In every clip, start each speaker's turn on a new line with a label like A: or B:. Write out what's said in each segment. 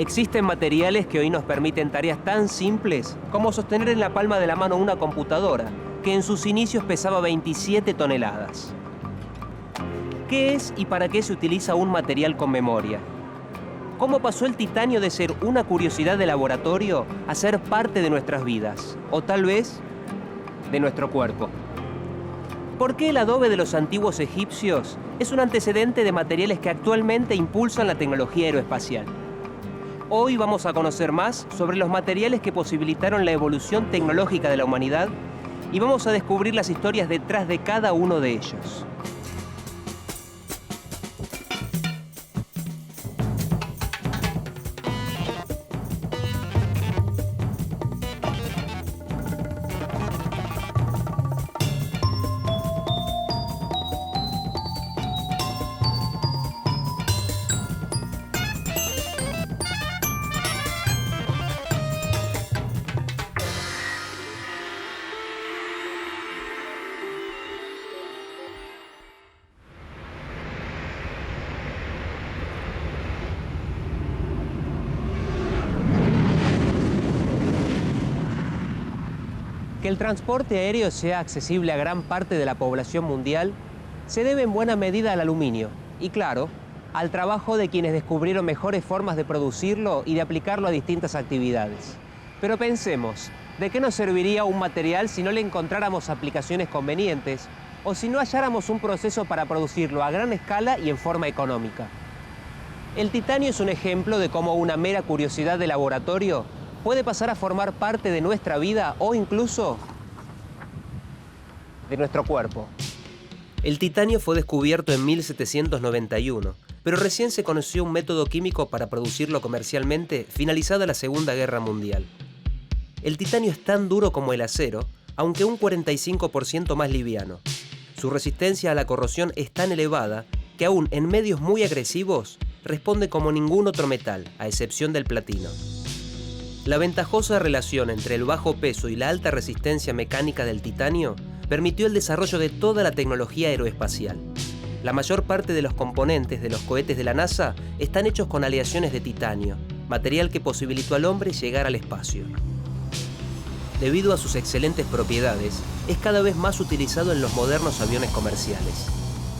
A: Existen materiales que hoy nos permiten tareas tan simples como sostener en la palma de la mano una computadora, que en sus inicios pesaba 27 toneladas. ¿Qué es y para qué se utiliza un material con memoria? ¿Cómo pasó el titanio de ser una curiosidad de laboratorio a ser parte de nuestras vidas? O tal vez, de nuestro cuerpo. ¿Por qué el adobe de los antiguos egipcios es un antecedente de materiales que actualmente impulsan la tecnología aeroespacial? Hoy vamos a conocer más sobre los materiales que posibilitaron la evolución tecnológica de la humanidad y vamos a descubrir las historias detrás de cada uno de ellos. Que el transporte aéreo sea accesible a gran parte de la población mundial se debe en buena medida al aluminio y, claro, al trabajo de quienes descubrieron mejores formas de producirlo y de aplicarlo a distintas actividades. Pero pensemos, ¿de qué nos serviría un material si no le encontráramos aplicaciones convenientes o si no halláramos un proceso para producirlo a gran escala y en forma económica? El titanio es un ejemplo de cómo una mera curiosidad de laboratorio puede pasar a formar parte de nuestra vida o incluso de nuestro cuerpo. El titanio fue descubierto en 1791, pero recién se conoció un método químico para producirlo comercialmente finalizada la Segunda Guerra Mundial. El titanio es tan duro como el acero, aunque un 45% más liviano. Su resistencia a la corrosión es tan elevada que aún en medios muy agresivos responde como ningún otro metal, a excepción del platino. La ventajosa relación entre el bajo peso y la alta resistencia mecánica del titanio permitió el desarrollo de toda la tecnología aeroespacial. La mayor parte de los componentes de los cohetes de la NASA están hechos con aleaciones de titanio, material que posibilitó al hombre llegar al espacio. Debido a sus excelentes propiedades, es cada vez más utilizado en los modernos aviones comerciales.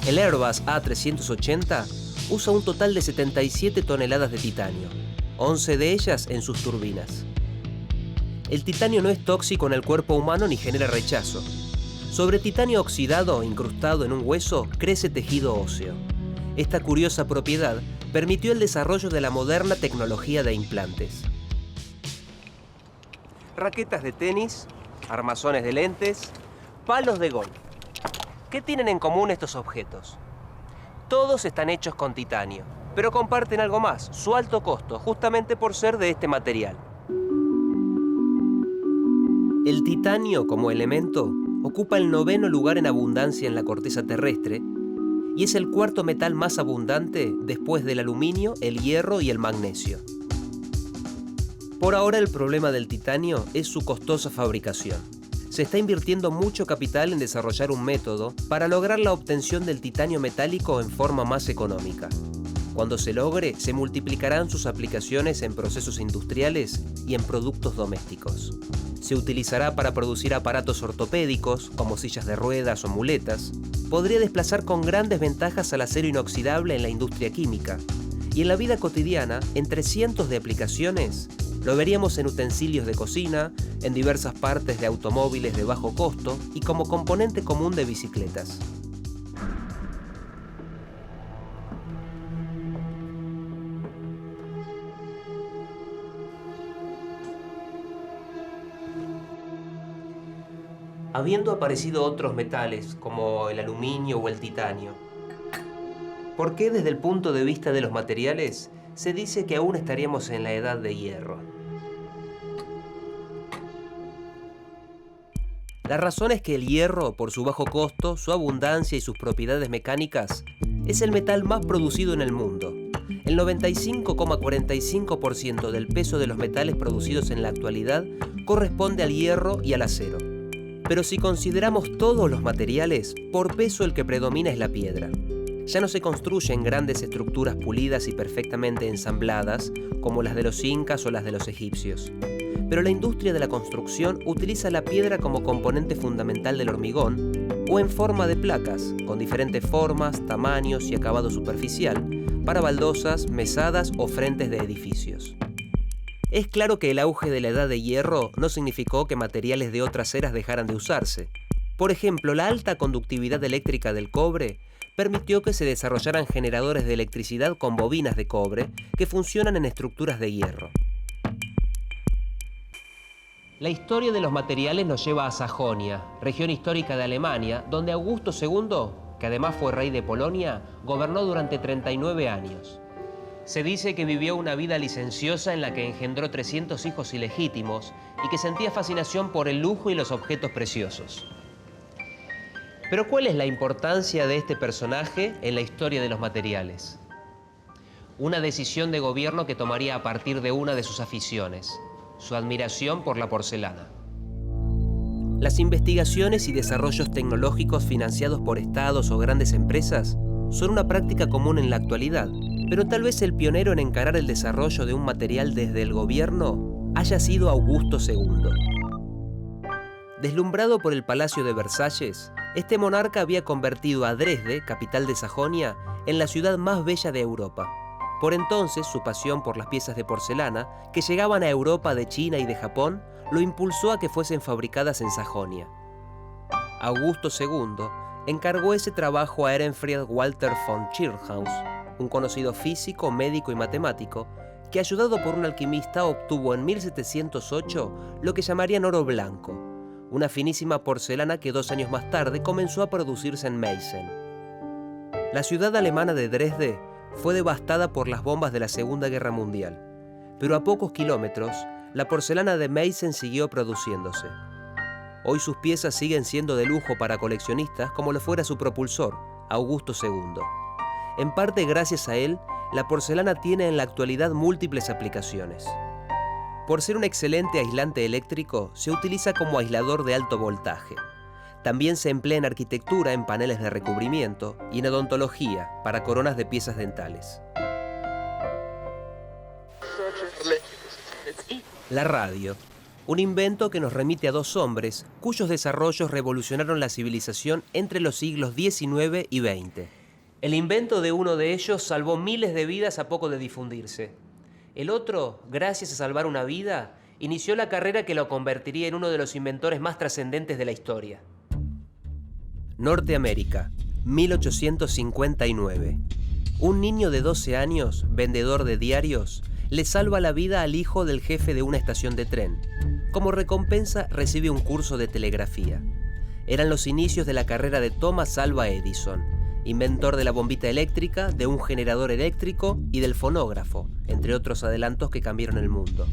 A: El Airbus A380 usa un total de 77 toneladas de titanio, 11 de ellas en sus turbinas. El titanio no es tóxico en el cuerpo humano ni genera rechazo. Sobre titanio oxidado incrustado en un hueso crece tejido óseo. Esta curiosa propiedad permitió el desarrollo de la moderna tecnología de implantes. Raquetas de tenis, armazones de lentes, palos de golf. ¿Qué tienen en común estos objetos? Todos están hechos con titanio, pero comparten algo más, su alto costo, justamente por ser de este material. El titanio, como elemento, ocupa el 9º lugar en abundancia en la corteza terrestre y es el 4º metal más abundante después del aluminio, el hierro y el magnesio. Por ahora el problema del titanio es su costosa fabricación. Se está invirtiendo mucho capital en desarrollar un método para lograr la obtención del titanio metálico en forma más económica. Cuando se logre, se multiplicarán sus aplicaciones en procesos industriales y en productos domésticos. Se utilizará para producir aparatos ortopédicos, como sillas de ruedas o muletas. Podría desplazar con grandes ventajas al acero inoxidable en la industria química. Y en la vida cotidiana, entre cientos de aplicaciones, lo veríamos en utensilios de cocina, en diversas partes de automóviles de bajo costo y como componente común de bicicletas. Habiendo aparecido otros metales como el aluminio o el titanio, ¿por qué desde el punto de vista de los materiales se dice que aún estaríamos en la edad de hierro? La razón es que el hierro, por su bajo costo, su abundancia y sus propiedades mecánicas, es el metal más producido en el mundo. El 95,45% del peso de los metales producidos en la actualidad corresponde al hierro y al acero. Pero si consideramos todos los materiales, por peso el que predomina es la piedra. Ya no se construyen grandes estructuras pulidas y perfectamente ensambladas como las de los incas o las de los egipcios. Pero la industria de la construcción utiliza la piedra como componente fundamental del hormigón o en forma de placas, con diferentes formas, tamaños y acabado superficial, para baldosas, mesadas o frentes de edificios. Es claro que el auge de la edad de hierro no significó que materiales de otras eras dejaran de usarse. Por ejemplo, la alta conductividad eléctrica del cobre permitió que se desarrollaran generadores de electricidad con bobinas de cobre que funcionan en estructuras de hierro. La historia de los materiales nos lleva a Sajonia, región histórica de Alemania, donde Augusto II, que además fue rey de Polonia, gobernó durante 39 años. Se dice que vivió una vida licenciosa en la que engendró 300 hijos ilegítimos y que sentía fascinación por el lujo y los objetos preciosos. Pero ¿cuál es la importancia de este personaje en la historia de los materiales? Una decisión de gobierno que tomaría a partir de una de sus aficiones, su admiración por la porcelana. Las investigaciones y desarrollos tecnológicos financiados por estados o grandes empresas son una práctica común en la actualidad, pero tal vez el pionero en encarar el desarrollo de un material desde el gobierno haya sido Augusto II. Deslumbrado por el Palacio de Versalles, este monarca había convertido a Dresde, capital de Sajonia, en la ciudad más bella de Europa. Por entonces, su pasión por las piezas de porcelana, que llegaban a Europa de China y de Japón, lo impulsó a que fuesen fabricadas en Sajonia. Augusto II encargó ese trabajo a Ehrenfried Walter von Schirrhaus, un conocido físico, médico y matemático, que ayudado por un alquimista obtuvo en 1708 lo que llamarían oro blanco, una finísima porcelana que 2 años más tarde comenzó a producirse en Meissen. La ciudad alemana de Dresde fue devastada por las bombas de la Segunda Guerra Mundial, pero a pocos kilómetros, la porcelana de Meissen siguió produciéndose. Hoy sus piezas siguen siendo de lujo para coleccionistas como lo fuera su propulsor, Augusto II. En parte gracias a él, la porcelana tiene en la actualidad múltiples aplicaciones. Por ser un excelente aislante eléctrico, se utiliza como aislador de alto voltaje. También se emplea en arquitectura, en paneles de recubrimiento y en odontología para coronas de piezas dentales. La radio, un invento que nos remite a 2 hombres cuyos desarrollos revolucionaron la civilización entre los siglos XIX y XX. El invento de uno de ellos salvó miles de vidas a poco de difundirse. El otro, gracias a salvar una vida, inició la carrera que lo convertiría en uno de los inventores más trascendentes de la historia. Norteamérica, 1859. Un niño de 12 años, vendedor de diarios, le salva la vida al hijo del jefe de una estación de tren. Como recompensa, recibe un curso de telegrafía. Eran los inicios de la carrera de Thomas Alva Edison, inventor de la bombita eléctrica, de un generador eléctrico y del fonógrafo, entre otros adelantos que cambiaron el mundo.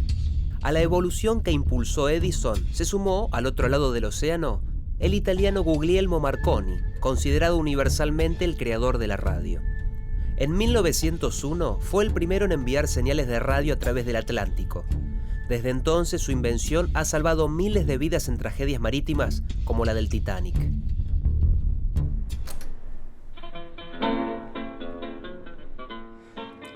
A: A la evolución que impulsó Edison se sumó, al otro lado del océano, el italiano Guglielmo Marconi, considerado universalmente el creador de la radio. En 1901 fue el primero en enviar señales de radio a través del Atlántico. Desde entonces su invención ha salvado miles de vidas en tragedias marítimas como la del Titanic.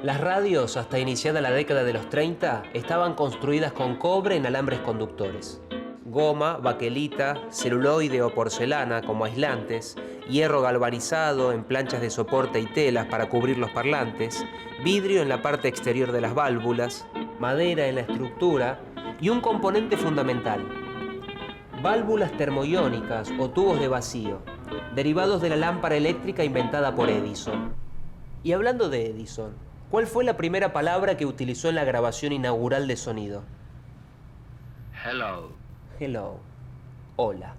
A: Las radios, hasta iniciada la década de los 30, estaban construidas con cobre en alambres conductores. Goma, baquelita, celuloide o porcelana como aislantes, hierro galvanizado en planchas de soporte y telas para cubrir los parlantes, vidrio en la parte exterior de las válvulas, madera en la estructura y un componente fundamental: válvulas termoiónicas o tubos de vacío, derivados de la lámpara eléctrica inventada por Edison. Y hablando de Edison, ¿cuál fue la primera palabra que utilizó en la grabación inaugural de sonido?
B: Hello.
A: Hello. Hola.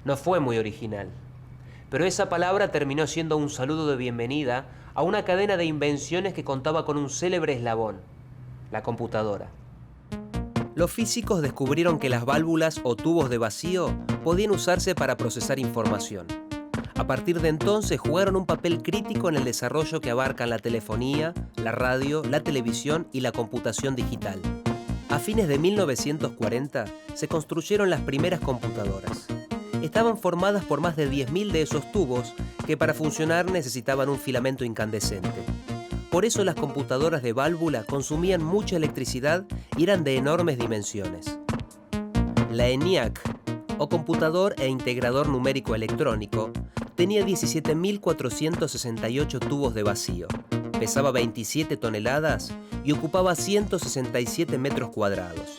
A: No fue muy original, pero esa palabra terminó siendo un saludo de bienvenida a una cadena de invenciones que contaba con un célebre eslabón: la computadora. Los físicos descubrieron que las válvulas o tubos de vacío podían usarse para procesar información. A partir de entonces jugaron un papel crítico en el desarrollo que abarcan la telefonía, la radio, la televisión y la computación digital. A fines de 1940 se construyeron las primeras computadoras. Estaban formadas por más de 10.000 de esos tubos que para funcionar necesitaban un filamento incandescente. Por eso las computadoras de válvula consumían mucha electricidad y eran de enormes dimensiones. La ENIAC, o computador e integrador numérico electrónico, tenía 17.468 tubos de vacío, pesaba 27 toneladas y ocupaba 167 metros cuadrados.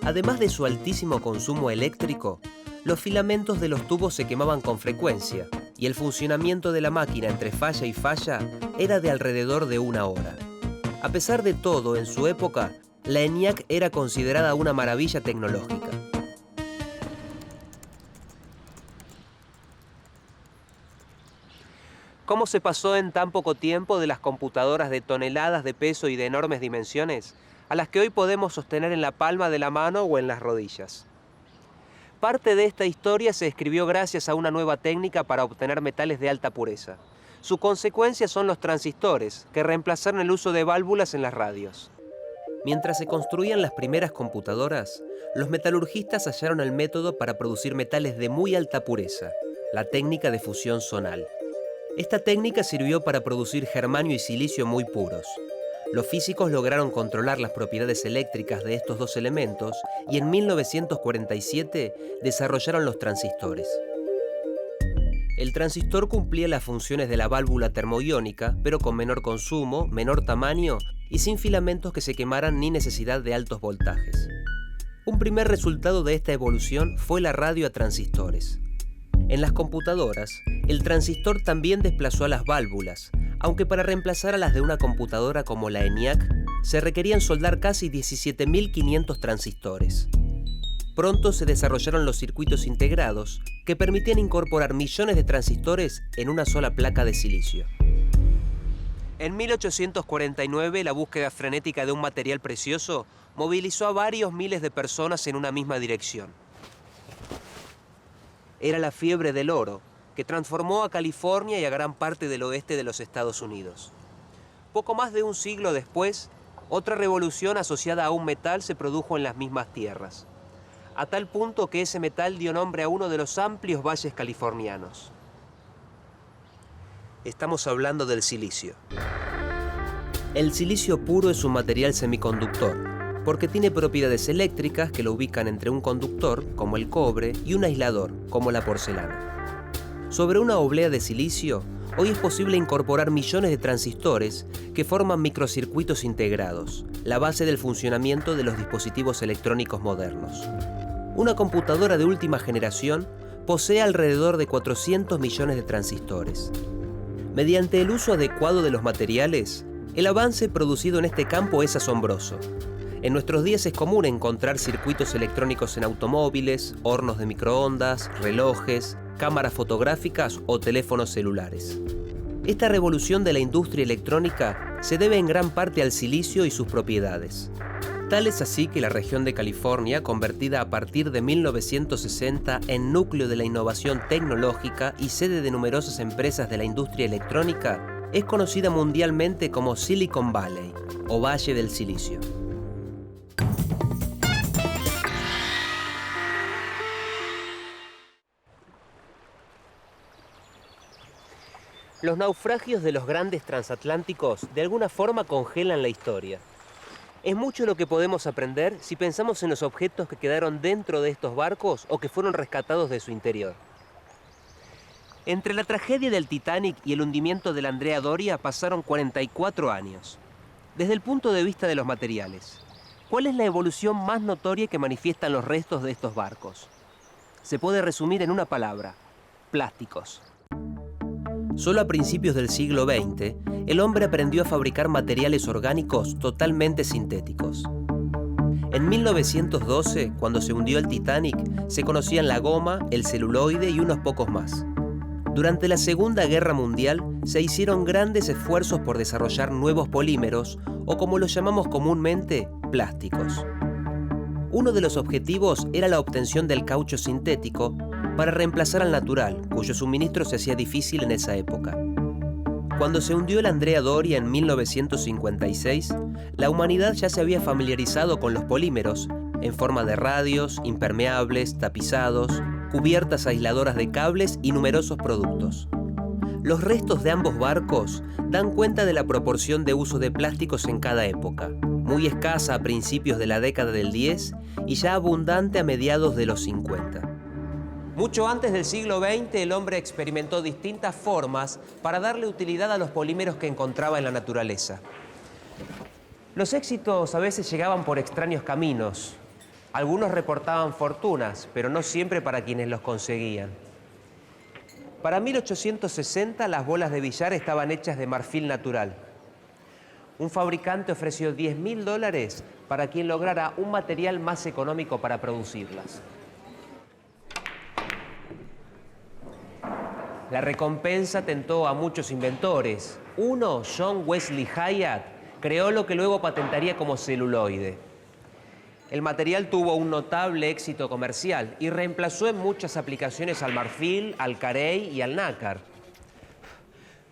A: Además de su altísimo consumo eléctrico, los filamentos de los tubos se quemaban con frecuencia y el funcionamiento de la máquina entre falla y falla era de alrededor de 1 hora. A pesar de todo, en su época, la ENIAC era considerada una maravilla tecnológica. ¿Cómo se pasó en tan poco tiempo de las computadoras de toneladas de peso y de enormes dimensiones a las que hoy podemos sostener en la palma de la mano o en las rodillas? Parte de esta historia se escribió gracias a una nueva técnica para obtener metales de alta pureza. Su consecuencia son los transistores, que reemplazaron el uso de válvulas en las radios. Mientras se construían las primeras computadoras, los metalurgistas hallaron el método para producir metales de muy alta pureza, la técnica de fusión zonal. Esta técnica sirvió para producir germanio y silicio muy puros. Los físicos lograron controlar las propiedades eléctricas de estos dos elementos y en 1947 desarrollaron los transistores. El transistor cumplía las funciones de la válvula termoiónica, pero con menor consumo, menor tamaño y sin filamentos que se quemaran ni necesidad de altos voltajes. Un primer resultado de esta evolución fue la radio a transistores. En las computadoras, el transistor también desplazó a las válvulas, aunque para reemplazar a las de una computadora como la ENIAC, se requerían soldar casi 17.500 transistores. Pronto se desarrollaron los circuitos integrados, que permitían incorporar millones de transistores en una sola placa de silicio. En 1849, la búsqueda frenética de un material precioso movilizó a varios miles de personas en una misma dirección. Era la fiebre del oro, que transformó a California y a gran parte del oeste de los Estados Unidos. Poco más de un siglo después, otra revolución asociada a un metal se produjo en las mismas tierras, a tal punto que ese metal dio nombre a uno de los amplios valles californianos. Estamos hablando del silicio. El silicio puro es un material semiconductor, porque tiene propiedades eléctricas que lo ubican entre un conductor, como el cobre, y un aislador, como la porcelana. Sobre una oblea de silicio, hoy es posible incorporar millones de transistores que forman microcircuitos integrados, la base del funcionamiento de los dispositivos electrónicos modernos. Una computadora de última generación posee alrededor de 400 millones de transistores. Mediante el uso adecuado de los materiales, el avance producido en este campo es asombroso. En nuestros días es común encontrar circuitos electrónicos en automóviles, hornos de microondas, relojes, cámaras fotográficas o teléfonos celulares. Esta revolución de la industria electrónica se debe en gran parte al silicio y sus propiedades. Tal es así que la región de California, convertida a partir de 1960 en núcleo de la innovación tecnológica y sede de numerosas empresas de la industria electrónica, es conocida mundialmente como Silicon Valley, o Valle del Silicio. Los naufragios de los grandes transatlánticos de alguna forma congelan la historia. Es mucho lo que podemos aprender si pensamos en los objetos que quedaron dentro de estos barcos o que fueron rescatados de su interior. Entre la tragedia del Titanic y el hundimiento del Andrea Doria pasaron 44 años. Desde el punto de vista de los materiales, ¿cuál es la evolución más notoria que manifiestan los restos de estos barcos? Se puede resumir en una palabra: plásticos. Solo a principios del siglo XX, el hombre aprendió a fabricar materiales orgánicos totalmente sintéticos. En 1912, cuando se hundió el Titanic, se conocían la goma, el celuloide y unos pocos más. Durante la Segunda Guerra Mundial, se hicieron grandes esfuerzos por desarrollar nuevos polímeros, o como los llamamos comúnmente, plásticos. Uno de los objetivos era la obtención del caucho sintético para reemplazar al natural, cuyo suministro se hacía difícil en esa época. Cuando se hundió el Andrea Doria en 1956, la humanidad ya se había familiarizado con los polímeros en forma de radios, impermeables, tapizados, cubiertas aisladoras de cables y numerosos productos. Los restos de ambos barcos dan cuenta de la proporción de uso de plásticos en cada época, muy escasa a principios de la década del 10 y ya abundante a mediados de los 50. Mucho antes del siglo XX, el hombre experimentó distintas formas para darle utilidad a los polímeros que encontraba en la naturaleza. Los éxitos a veces llegaban por extraños caminos. Algunos reportaban fortunas, pero no siempre para quienes los conseguían. Para 1860, las bolas de billar estaban hechas de marfil natural. Un fabricante ofreció $10.000 para quien lograra un material más económico para producirlas. La recompensa tentó a muchos inventores. Uno, John Wesley Hyatt, creó lo que luego patentaría como celuloide. El material tuvo un notable éxito comercial y reemplazó en muchas aplicaciones al marfil, al carey y al nácar.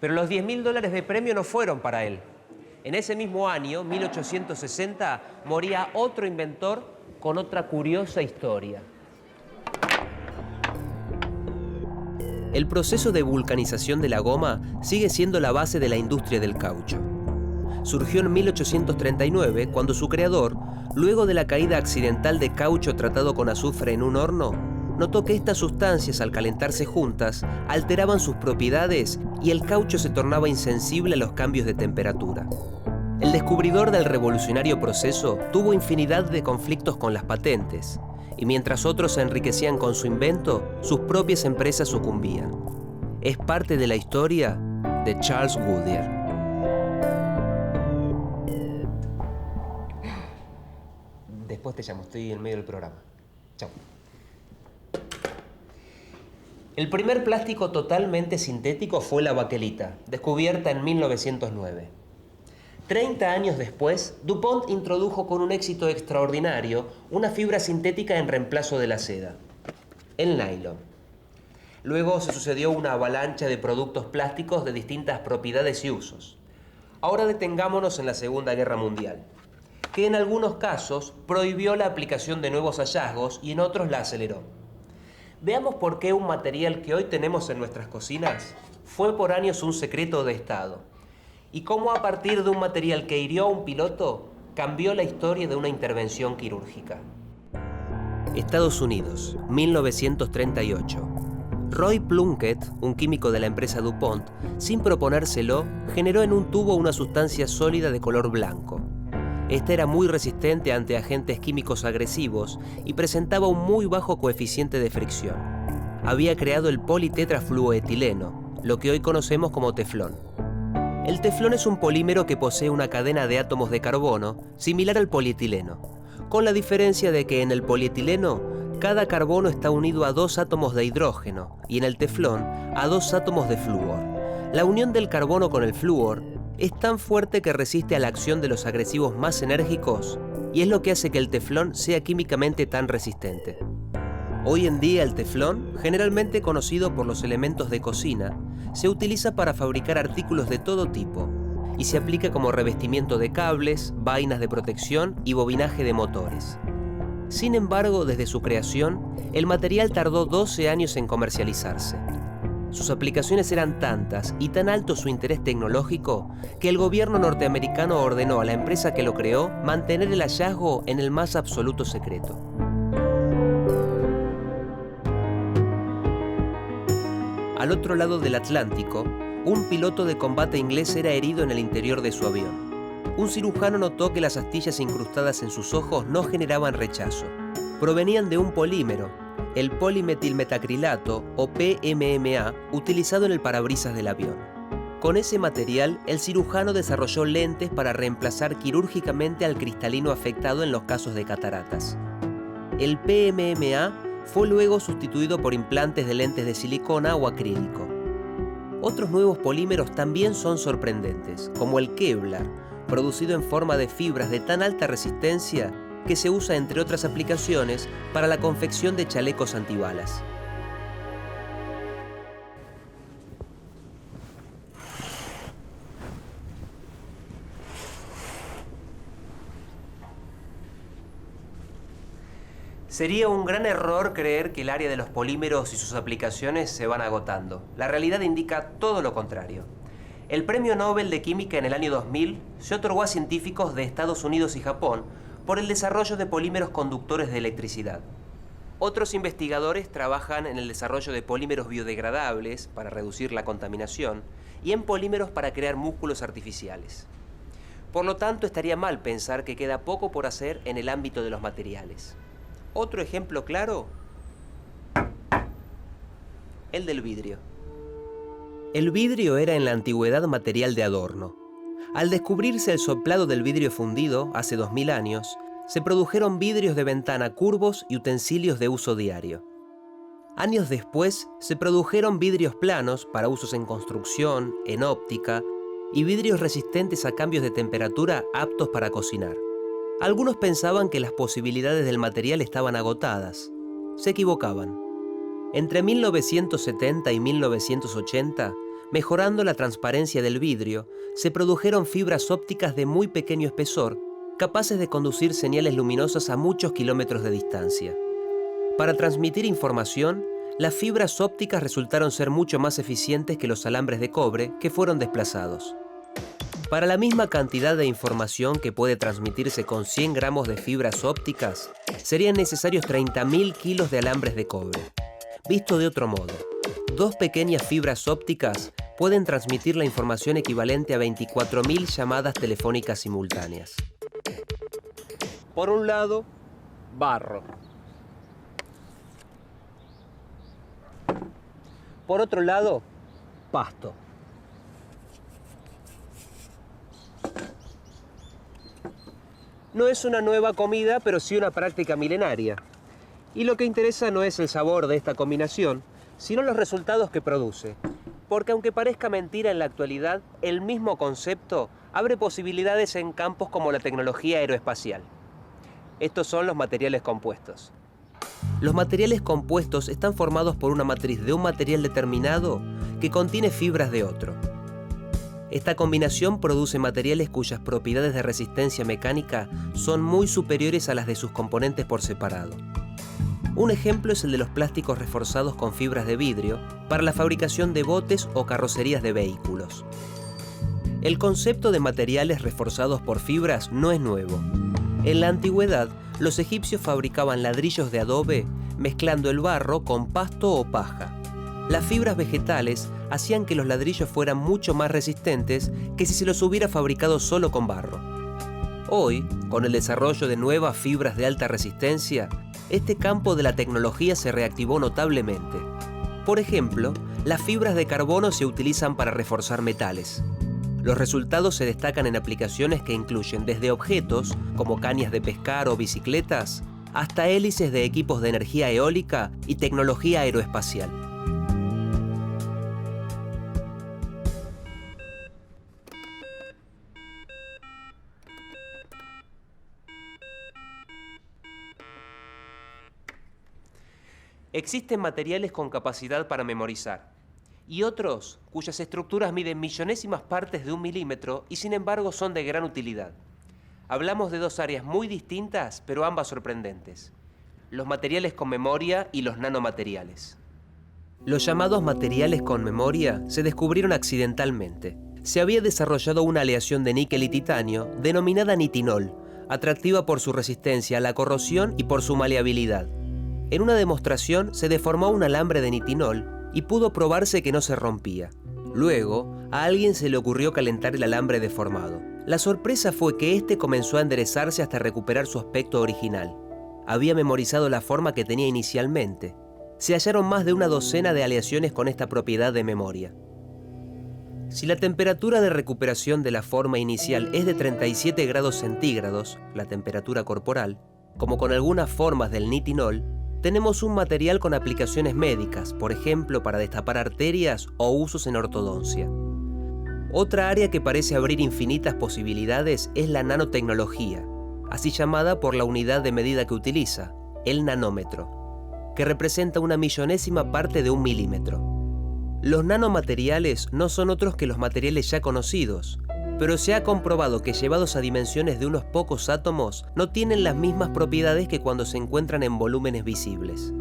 A: Pero los $10.000 de premio no fueron para él. En ese mismo año, 1860, moría otro inventor con otra curiosa historia. El proceso de vulcanización de la goma sigue siendo la base de la industria del caucho. Surgió en 1839 cuando su creador, luego de la caída accidental de caucho tratado con azufre en un horno, notó que estas sustancias al calentarse juntas alteraban sus propiedades y el caucho se tornaba insensible a los cambios de temperatura. El descubridor del revolucionario proceso tuvo infinidad de conflictos con las patentes, y mientras otros se enriquecían con su invento, sus propias empresas sucumbían. Es parte de la historia de Charles Goodyear. Después te llamo, estoy en medio del programa. Chao. El primer plástico totalmente sintético fue la baquelita, descubierta en 1909. 30 años después, DuPont introdujo con un éxito extraordinario una fibra sintética en reemplazo de la seda, el nylon. Luego se sucedió una avalancha de productos plásticos de distintas propiedades y usos. Ahora detengámonos en la Segunda Guerra Mundial, que en algunos casos prohibió la aplicación de nuevos hallazgos y en otros la aceleró. Veamos por qué un material que hoy tenemos en nuestras cocinas fue por años un secreto de Estado. Y cómo a partir de un material que hirió a un piloto, cambió la historia de una intervención quirúrgica. Estados Unidos, 1938. Roy Plunkett, un químico de la empresa DuPont, sin proponérselo, generó en un tubo una sustancia sólida de color blanco. Esta era muy resistente ante agentes químicos agresivos y presentaba un muy bajo coeficiente de fricción. Había creado el politetrafluoetileno, lo que hoy conocemos como teflón. El teflón es un polímero que posee una cadena de átomos de carbono similar al polietileno, con la diferencia de que en el polietileno cada carbono está unido a 2 átomos de hidrógeno y en el teflón a 2 átomos de flúor. La unión del carbono con el flúor es tan fuerte que resiste a la acción de los agresivos más enérgicos y es lo que hace que el teflón sea químicamente tan resistente. Hoy en día el teflón, generalmente conocido por los elementos de cocina, se utiliza para fabricar artículos de todo tipo y se aplica como revestimiento de cables, vainas de protección y bobinaje de motores. Sin embargo, desde su creación, el material tardó 12 años en comercializarse. Sus aplicaciones eran tantas y tan alto su interés tecnológico que el gobierno norteamericano ordenó a la empresa que lo creó mantener el hallazgo en el más absoluto secreto. Al otro lado del Atlántico, un piloto de combate inglés era herido en el interior de su avión. Un cirujano notó que las astillas incrustadas en sus ojos no generaban rechazo. Provenían de un polímero, el polimetilmetacrilato o PMMA, utilizado en el parabrisas del avión. Con ese material, el cirujano desarrolló lentes para reemplazar quirúrgicamente al cristalino afectado en los casos de cataratas. El PMMA fue luego sustituido por implantes de lentes de silicona o acrílico. Otros nuevos polímeros también son sorprendentes, como el Kevlar, producido en forma de fibras de tan alta resistencia que se usa, entre otras aplicaciones, para la confección de chalecos antibalas. Sería un gran error creer que el área de los polímeros y sus aplicaciones se van agotando. La realidad indica todo lo contrario. El Premio Nobel de Química en el año 2000 se otorgó a científicos de Estados Unidos y Japón por el desarrollo de polímeros conductores de electricidad. Otros investigadores trabajan en el desarrollo de polímeros biodegradables para reducir la contaminación y en polímeros para crear músculos artificiales. Por lo tanto, estaría mal pensar que queda poco por hacer en el ámbito de los materiales. Otro ejemplo claro, el del vidrio. El vidrio era en la antigüedad material de adorno. Al descubrirse el soplado del vidrio fundido hace 2000 años, se produjeron vidrios de ventana curvos y utensilios de uso diario. Años después, se produjeron vidrios planos para usos en construcción, en óptica, y vidrios resistentes a cambios de temperatura aptos para cocinar. Algunos pensaban que las posibilidades del material estaban agotadas. Se equivocaban. Entre 1970 y 1980, mejorando la transparencia del vidrio, se produjeron fibras ópticas de muy pequeño espesor, capaces de conducir señales luminosas a muchos kilómetros de distancia. Para transmitir información, las fibras ópticas resultaron ser mucho más eficientes que los alambres de cobre que fueron desplazados. Para la misma cantidad de información que puede transmitirse con 100 gramos de fibras ópticas, serían necesarios 30.000 kilos de alambres de cobre. Visto de otro modo, 2 pequeñas fibras ópticas pueden transmitir la información equivalente a 24.000 llamadas telefónicas simultáneas. Por un lado, barro. Por otro lado, pasto. No es una nueva comida, pero sí una práctica milenaria. Y lo que interesa no es el sabor de esta combinación, sino los resultados que produce. Porque aunque parezca mentira en la actualidad, el mismo concepto abre posibilidades en campos como la tecnología aeroespacial. Estos son los materiales compuestos. Los materiales compuestos están formados por una matriz de un material determinado que contiene fibras de otro. Esta combinación produce materiales cuyas propiedades de resistencia mecánica son muy superiores a las de sus componentes por separado. Un ejemplo es el de los plásticos reforzados con fibras de vidrio para la fabricación de botes o carrocerías de vehículos. El concepto de materiales reforzados por fibras no es nuevo. En la antigüedad, los egipcios fabricaban ladrillos de adobe mezclando el barro con pasto o paja. Las fibras vegetales hacían que los ladrillos fueran mucho más resistentes que si se los hubiera fabricado solo con barro. Hoy, con el desarrollo de nuevas fibras de alta resistencia, este campo de la tecnología se reactivó notablemente. Por ejemplo, las fibras de carbono se utilizan para reforzar metales. Los resultados se destacan en aplicaciones que incluyen desde objetos, como cañas de pescar o bicicletas, hasta hélices de equipos de energía eólica y tecnología aeroespacial. Existen materiales con capacidad para memorizar y otros cuyas estructuras miden millonésimas partes de 1 milímetro y sin embargo son de gran utilidad. Hablamos de 2 áreas muy distintas, pero ambas sorprendentes: los materiales con memoria y los nanomateriales. Los llamados materiales con memoria se descubrieron accidentalmente. Se había desarrollado una aleación de níquel y titanio denominada nitinol, atractiva por su resistencia a la corrosión y por su maleabilidad. En una demostración se deformó un alambre de nitinol y pudo probarse que no se rompía. Luego, a alguien se le ocurrió calentar el alambre deformado. La sorpresa fue que este comenzó a enderezarse hasta recuperar su aspecto original. Había memorizado la forma que tenía inicialmente. Se hallaron más de una docena de aleaciones con esta propiedad de memoria. Si la temperatura de recuperación de la forma inicial es de 37 grados centígrados, la temperatura corporal, como con algunas formas del nitinol, tenemos un material con aplicaciones médicas, por ejemplo, para destapar arterias o usos en ortodoncia. Otra área que parece abrir infinitas posibilidades es la nanotecnología, así llamada por la unidad de medida que utiliza, el nanómetro, que representa una millonésima parte de 1 milímetro. Los nanomateriales no son otros que los materiales ya conocidos, pero se ha comprobado que llevados a dimensiones de unos pocos átomos no tienen las mismas propiedades que cuando se encuentran en volúmenes visibles.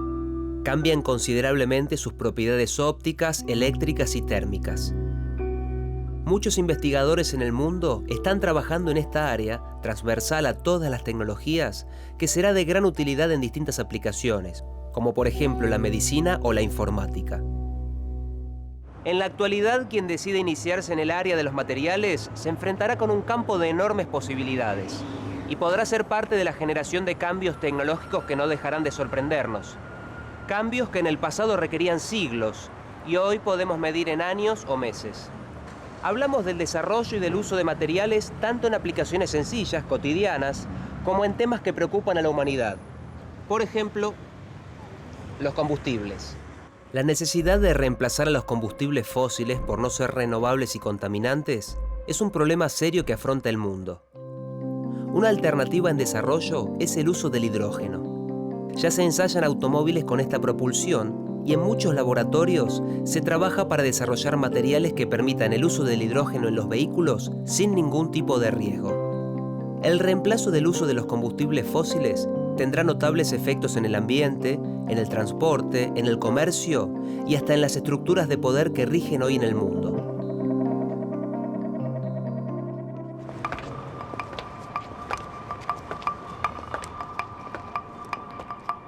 A: Cambian considerablemente sus propiedades ópticas, eléctricas y térmicas. Muchos investigadores en el mundo están trabajando en esta área, transversal a todas las tecnologías, que será de gran utilidad en distintas aplicaciones, como por ejemplo la medicina o la informática. En la actualidad, quien decide iniciarse en el área de los materiales se enfrentará con un campo de enormes posibilidades y podrá ser parte de la generación de cambios tecnológicos que no dejarán de sorprendernos. Cambios que en el pasado requerían siglos y hoy podemos medir en años o meses. Hablamos del desarrollo y del uso de materiales tanto en aplicaciones sencillas, cotidianas, como en temas que preocupan a la humanidad. Por ejemplo, los combustibles. La necesidad de reemplazar a los combustibles fósiles por no ser renovables y contaminantes es un problema serio que afronta el mundo. Una alternativa en desarrollo es el uso del hidrógeno. Ya se ensayan automóviles con esta propulsión y en muchos laboratorios se trabaja para desarrollar materiales que permitan el uso del hidrógeno en los vehículos sin ningún tipo de riesgo. El reemplazo del uso de los combustibles fósiles tendrá notables efectos en el ambiente, en el transporte, en el comercio y hasta en las estructuras de poder que rigen hoy en el mundo.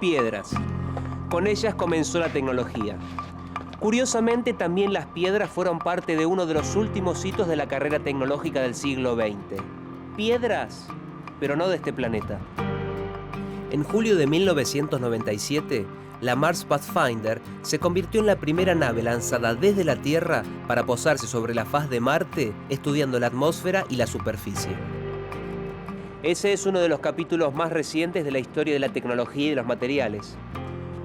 A: Piedras. Con ellas comenzó la tecnología. Curiosamente, también las piedras fueron parte de uno de los últimos hitos de la carrera tecnológica del siglo XX. Piedras, pero no de este planeta. En julio de 1997, la Mars Pathfinder se convirtió en la primera nave lanzada desde la Tierra para posarse sobre la faz de Marte, estudiando la atmósfera y la superficie. Ese es uno de los capítulos más recientes de la historia de la tecnología y de los materiales.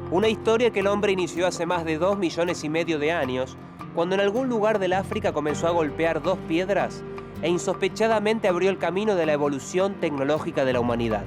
A: Una historia que el hombre inició hace más de 2,5 millones de años, cuando en algún lugar del África comenzó a golpear 2 piedras e insospechadamente abrió el camino de la evolución tecnológica de la humanidad.